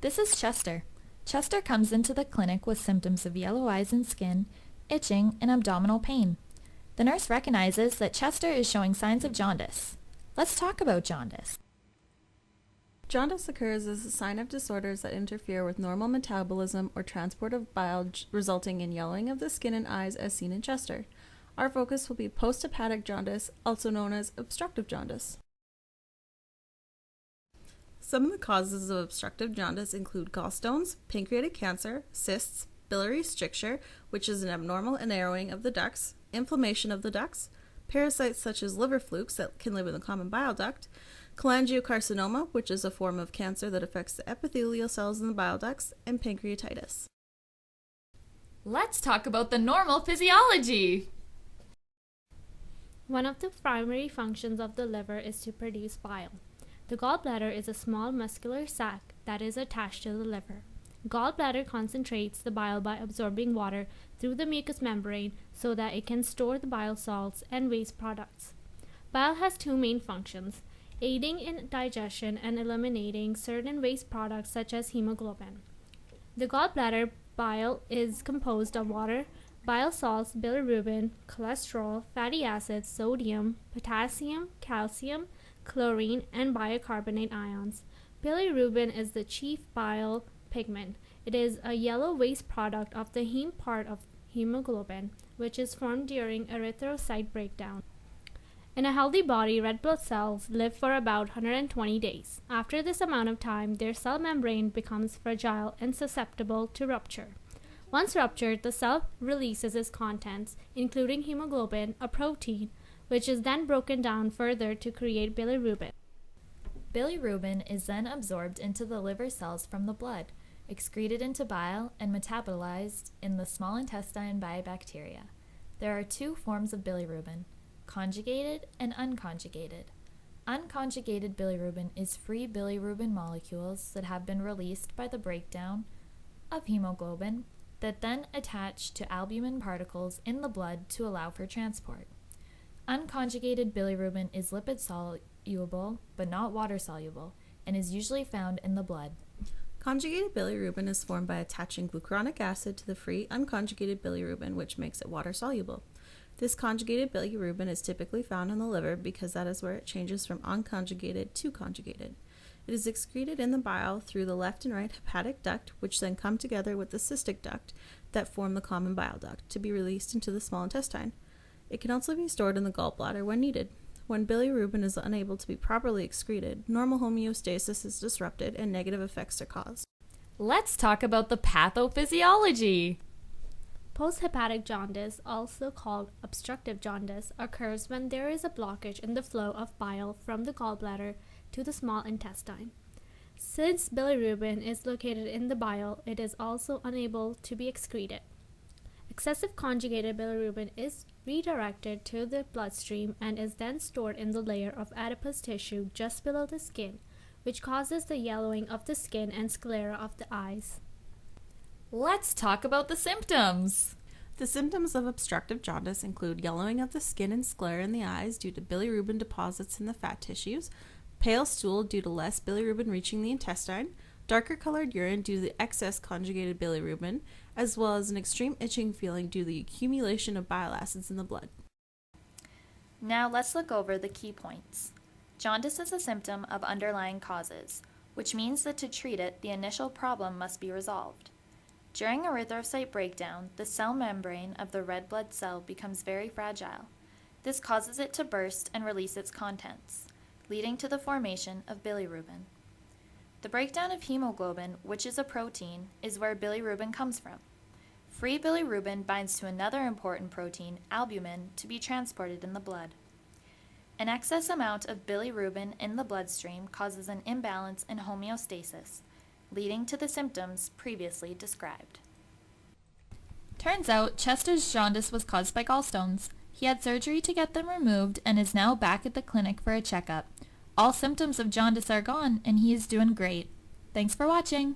This is Chester. Chester comes into the clinic with symptoms of yellow eyes and skin, itching, and abdominal pain. The nurse recognizes that Chester is showing signs of jaundice. Let's talk about jaundice. Jaundice occurs as a sign of disorders that interfere with normal metabolism or transport of bile, resulting in yellowing of the skin and eyes as seen in Chester. Our focus will be post-hepatic jaundice, also known as obstructive jaundice. Some of the causes of obstructive jaundice include gallstones, pancreatic cancer, cysts, biliary stricture, which is an abnormal narrowing of the ducts, inflammation of the ducts, parasites such as liver flukes that can live in the common bile duct, cholangiocarcinoma, which is a form of cancer that affects the epithelial cells in the bile ducts, and pancreatitis. Let's talk about the normal physiology. One of the primary functions of the liver is to produce bile. The gallbladder is a small muscular sac that is attached to the liver. Gallbladder concentrates the bile by absorbing water through the mucous membrane so that it can store the bile salts and waste products. Bile has two main functions, aiding in digestion and eliminating certain waste products such as hemoglobin. The gallbladder bile is composed of water, bile salts, bilirubin, cholesterol, fatty acids, sodium, potassium, calcium, chlorine, and bicarbonate ions. Bilirubin is the chief bile pigment. It is a yellow waste product of the heme part of hemoglobin, which is formed during erythrocyte breakdown. In a healthy body, red blood cells live for about 120 days. After this amount of time, their cell membrane becomes fragile and susceptible to rupture. Once ruptured, the cell releases its contents, including hemoglobin, a protein, which is then broken down further to create bilirubin. Bilirubin is then absorbed into the liver cells from the blood, excreted into bile, and metabolized in the small intestine by bacteria. There are two forms of bilirubin, conjugated and unconjugated. Unconjugated bilirubin is free bilirubin molecules that have been released by the breakdown of hemoglobin that then attach to albumin particles in the blood to allow for transport. Unconjugated bilirubin is lipid soluble but not water soluble and is usually found in the blood. Conjugated bilirubin is formed by attaching glucuronic acid to the free unconjugated bilirubin, which makes it water soluble. This conjugated bilirubin is typically found in the liver because that is where it changes from unconjugated to conjugated. It is excreted in the bile through the left and right hepatic duct, which then come together with the cystic duct that form the common bile duct to be released into the small intestine. It can also be stored in the gallbladder when needed. When bilirubin is unable to be properly excreted, normal homeostasis is disrupted and negative effects are caused. Let's talk about the pathophysiology. Post-hepatic jaundice, also called obstructive jaundice, occurs when there is a blockage in the flow of bile from the gallbladder to the small intestine. Since bilirubin is located in the bile, it is also unable to be excreted. Excessive conjugated bilirubin is redirected to the bloodstream and is then stored in the layer of adipose tissue just below the skin, which causes the yellowing of the skin and sclera of the eyes. Let's talk about the symptoms. The symptoms of obstructive jaundice include yellowing of the skin and sclera in the eyes due to bilirubin deposits in the fat tissues, pale stool due to less bilirubin reaching the intestine, darker colored urine due to the excess conjugated bilirubin, as well as an extreme itching feeling due to the accumulation of bile acids in the blood. Now let's look over the key points. Jaundice is a symptom of underlying causes, which means that to treat it, the initial problem must be resolved. During erythrocyte breakdown, the cell membrane of the red blood cell becomes very fragile. This causes it to burst and release its contents, leading to the formation of bilirubin. The breakdown of hemoglobin, which is a protein, is where bilirubin comes from. Free bilirubin binds to another important protein, albumin, to be transported in the blood. An excess amount of bilirubin in the bloodstream causes an imbalance in homeostasis, leading to the symptoms previously described. Turns out Chester's jaundice was caused by gallstones. He had surgery to get them removed and is now back at the clinic for a checkup. All symptoms of jaundice are gone and he is doing great. Thanks for watching.